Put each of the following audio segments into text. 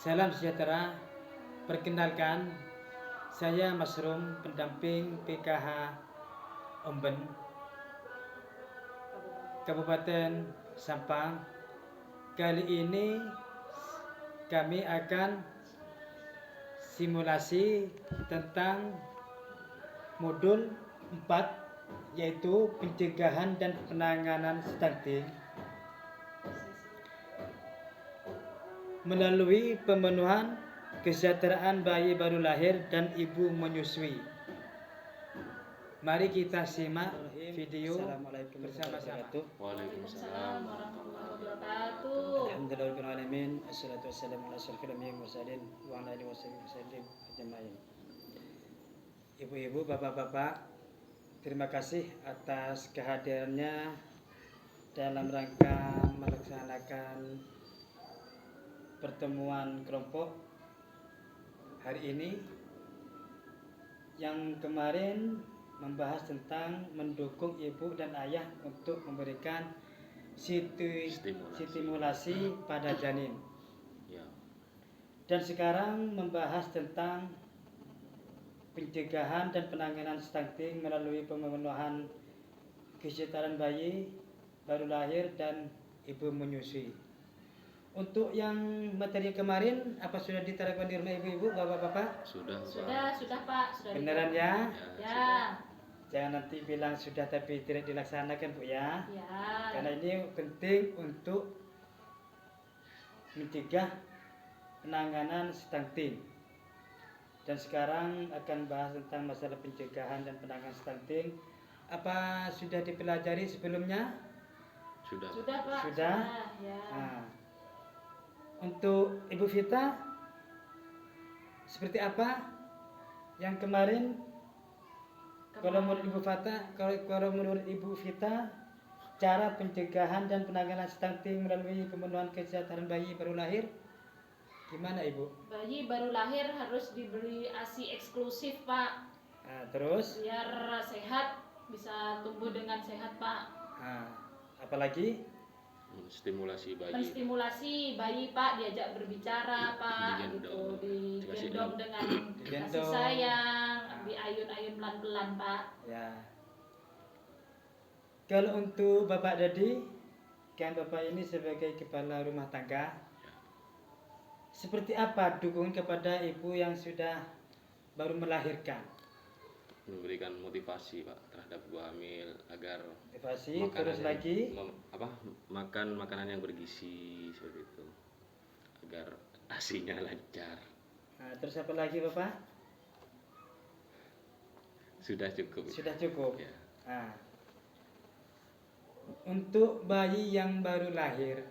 Salam sejahtera. Perkenalkan, saya Masrum, pendamping PKH Omben, Kabupaten Sampang. Kali ini kami akan simulasi tentang modul 4, yaitu pencegahan dan penanganan stunting melalui pemenuhan kesejahteraan bayi baru lahir dan ibu menyusui. Mari kita simak video bersama-sama. Waalaikumsalam warahmatullahi wabarakatuh. Alhamdulillahirabbil alamin, assalatu wassalamu ala asyrofil anbiya'i wal mursalin wa ala alihi wasallim ajmain. Ibu-ibu, bapak-bapak, terima kasih atas kehadirannya dalam rangka melaksanakan pertemuan kelompok hari ini yang kemarin membahas tentang mendukung ibu dan ayah untuk memberikan stimulasi pada janin. Dan sekarang membahas tentang pencegahan dan penanganan stunting melalui pemenuhan kesejahteraan bayi baru lahir dan ibu menyusui. Untuk yang materi kemarin, apa sudah diterapkan di rumah ibu-ibu, bapak-bapak? Sudah Pak. Pak. Beneran ya? Ya. Jangan nanti bilang sudah tapi tidak dilaksanakan, Bu ya. Ya. Karena ini penting untuk mencegah penanganan stunting. Dan sekarang akan bahas tentang masalah pencegahan dan penanganan stunting. Apa sudah dipelajari sebelumnya? Sudah Sudah? Pak. Sudah. Ya. Nah, untuk Ibu Vita, seperti apa yang kemarin? Kalau menurut Ibu Vita, cara pencegahan dan penanganan stunting melalui pemenuhan kesejahteraan bayi baru lahir, gimana Ibu? Bayi baru lahir harus diberi ASI eksklusif Pak. Nah, terus? Biar sehat, bisa tumbuh dengan sehat Pak. Nah, apalagi? Menstimulasi bayi Pak, diajak berbicara Pak, digendong dengan kasih sayang, diayun-ayun pelan-pelan Pak. Ya. Kalau untuk Bapak Dadi, kan Bapak ini sebagai kepala rumah tangga, seperti apa dukungan kepada ibu yang sudah baru melahirkan? Memberikan motivasi Pak terhadap ibu hamil agar terus lagi makan makanan yang bergizi seperti itu agar asinya lancar. Nah, terus apa lagi Bapak? Sudah cukup. Ya. Nah, untuk bayi yang baru lahir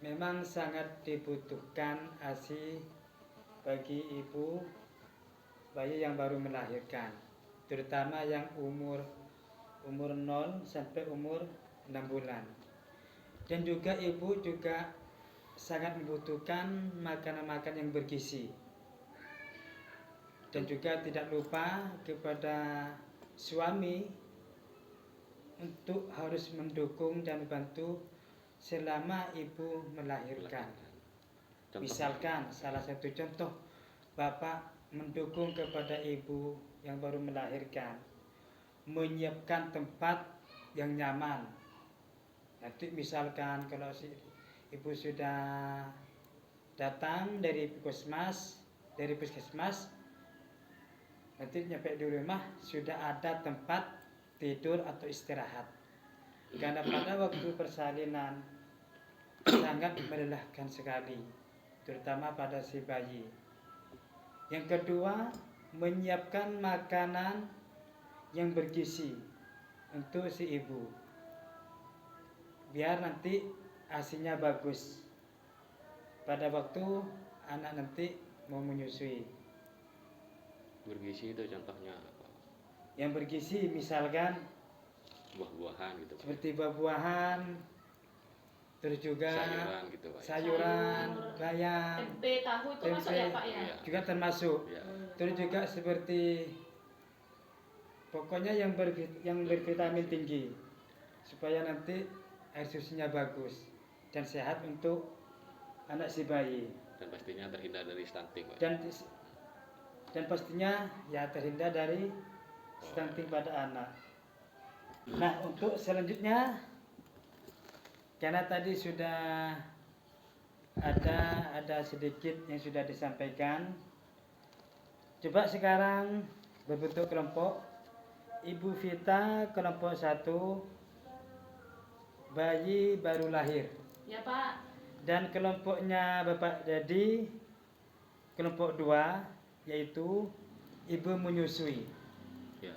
memang sangat dibutuhkan ASI bagi ibu bayi yang baru melahirkan, terutama yang umur 0 sampai umur 6 bulan. Dan juga ibu juga sangat membutuhkan makanan-makanan yang bergizi. Dan juga tidak lupa kepada suami untuk harus mendukung dan membantu selama ibu melahirkan. Misalkan salah satu contoh, Bapak mendukung kepada ibu yang baru melahirkan, menyiapkan tempat yang nyaman. Nanti misalkan kalau ibu sudah datang dari puskesmas, nanti nyampe di rumah sudah ada tempat tidur atau istirahat. Karena pada waktu persalinan sangat melelahkan sekali, terutama pada si bayi. Yang kedua, menyiapkan makanan yang bergizi untuk si ibu, biar nanti asinya bagus pada waktu anak nanti mau menyusui. Bergizi itu contohnya apa? Yang bergizi misalkan buah-buahan gitu Pak. Seperti buah-buahan, terus juga sayuran, bayam, tempe, tahu itu masuk ya Pak ya? Juga termasuk. Ya. Terus juga seperti pokoknya yang bervitamin tinggi supaya nanti air susunya bagus dan sehat untuk anak si bayi. Dan pastinya terhindar dari stunting, Pak. Dan pastinya ya terhindar dari stunting pada anak. Nah, untuk selanjutnya karena tadi sudah ada sedikit yang sudah disampaikan. Coba sekarang berbentuk kelompok. Ibu Vita kelompok 1, bayi baru lahir. Ya Pak. Dan kelompoknya Bapak Dedi kelompok 2, yaitu ibu menyusui. Ya.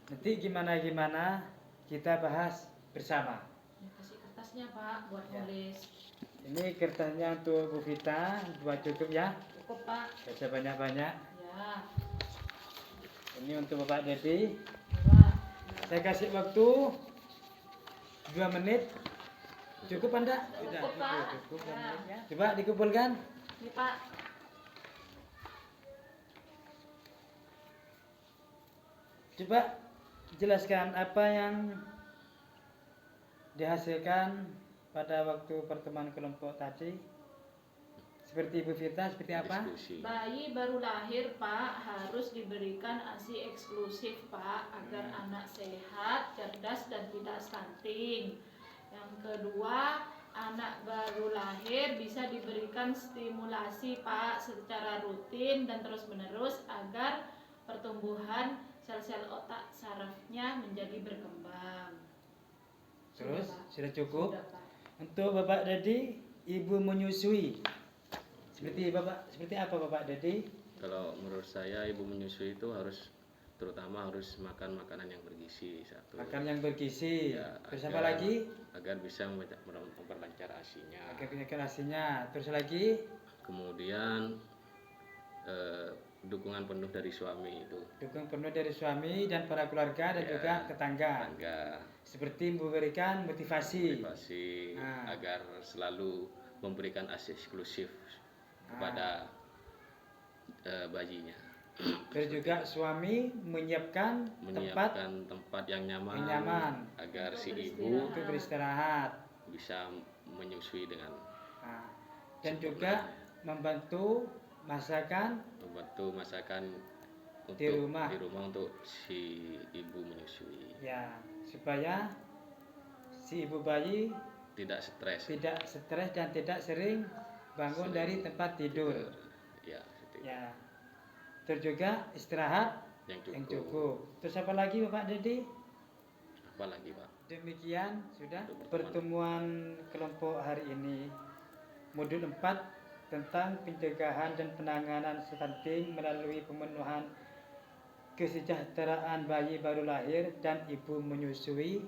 Nanti gimana kita bahas bersama. Ya, kasih kertasnya Pak buat Ya. nulis. Ini kertasnya untuk Bu Vita, 2 cukup ya. Cukup Pak. Baca banyak-banyak. Ya. Ini untuk Bapak Dedi. Ya, Pak. Saya kasih waktu 2 menit. Cukup Anda? Cukup, Pak. Cukup 2 Ya. menit ya. Coba dikumpulkan. Ini Pak. Coba jelaskan apa yang dihasilkan pada waktu pertemuan kelompok tadi. Seperti Ibu Vita, seperti apa? Diskusi. Bayi baru lahir Pak harus diberikan ASI eksklusif Pak agar anak sehat, cerdas dan tidak stunting. Yang kedua, anak baru lahir bisa diberikan stimulasi Pak secara rutin dan terus-menerus agar pertumbuhan sel-sel otak sarafnya menjadi berkembang. Terus, Pak. sudah cukup? Sudah, Pak. Untuk Bapak Dedi, ibu menyusui. Seperti apa Bapak Dedi? Kalau menurut saya ibu menyusui itu terutama harus makan makanan yang bergizi satu. Makan yang bergizi. Ya, Terus apa lagi? Agar bisa memperlancar ASI-nya. Agar penyakit asinya. Terus lagi? Kemudian dukungan penuh dari suami itu. Dukung penuh dari suami dan para keluarga dan Ya, juga tetangga. Seperti memberikan motivasi. Agar selalu memberikan ASI eksklusif kepada bayinya. Terus juga suami menyiapkan tempat yang nyaman, agar si ibu untuk beristirahat bisa menyusui dengan dan juga membantu masakan di rumah untuk si ibu menyusui. Ya, supaya si ibu bayi tidak stres dan tidak sering bangun dari tempat tidur. Ya. Terus juga istirahat yang cukup. Terus apa lagi Bapak Dedi? Apa lagi Pak? Demikian sudah pertemuan kelompok hari ini. Modul 4 tentang pencegahan dan penanganan stunting melalui pemenuhan kesejahteraan bayi baru lahir dan ibu menyusui.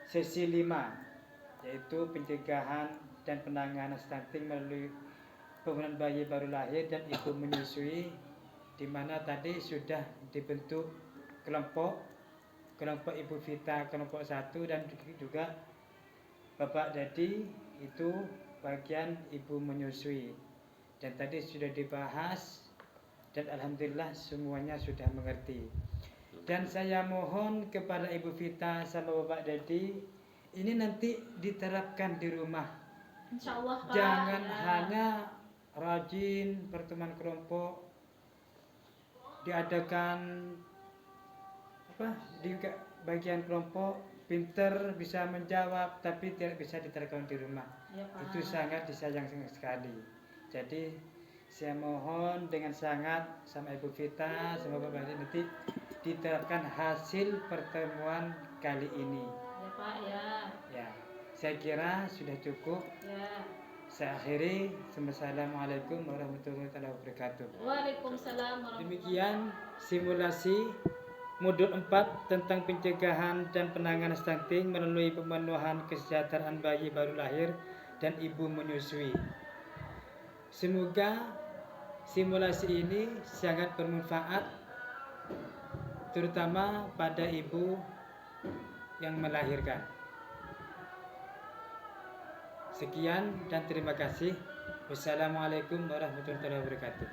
Sesi 5 yaitu pencegahan dan penanganan stunting melalui pemenuhan bayi baru lahir dan ibu menyusui, di mana tadi sudah dibentuk kelompok Ibu Vita kelompok 1 dan juga Bapak Dedi itu bagian ibu menyusui. Dan tadi sudah dibahas dan alhamdulillah semuanya sudah mengerti. Dan saya mohon kepada Ibu Vita sama Bapak Dedi ini nanti diterapkan di rumah. Insyaallah Pak. Jangan hanya rajin pertemuan kelompok diadakan di bagian kelompok, pinter bisa menjawab tapi tidak bisa diterapkan di rumah. Ya, Pak. Itu sangat disayangkan sekali. Jadi saya mohon dengan sangat sama Ibu Vita sama Bapak Dedi nanti diterapkan hasil pertemuan kali ini. Ya Pak ya. Ya, saya kira sudah cukup. Ya. Saya akhiri. Assalamualaikum warahmatullahi wabarakatuh. Waalaikumsalam warahmatullahi. Demikian simulasi modul 4 tentang pencegahan dan penanganan stunting melalui pemenuhan kesejahteraan bayi baru lahir dan ibu menyusui. Semoga simulasi ini sangat bermanfaat terutama pada ibu yang melahirkan. Sekian dan terima kasih. Wassalamualaikum warahmatullahi wabarakatuh.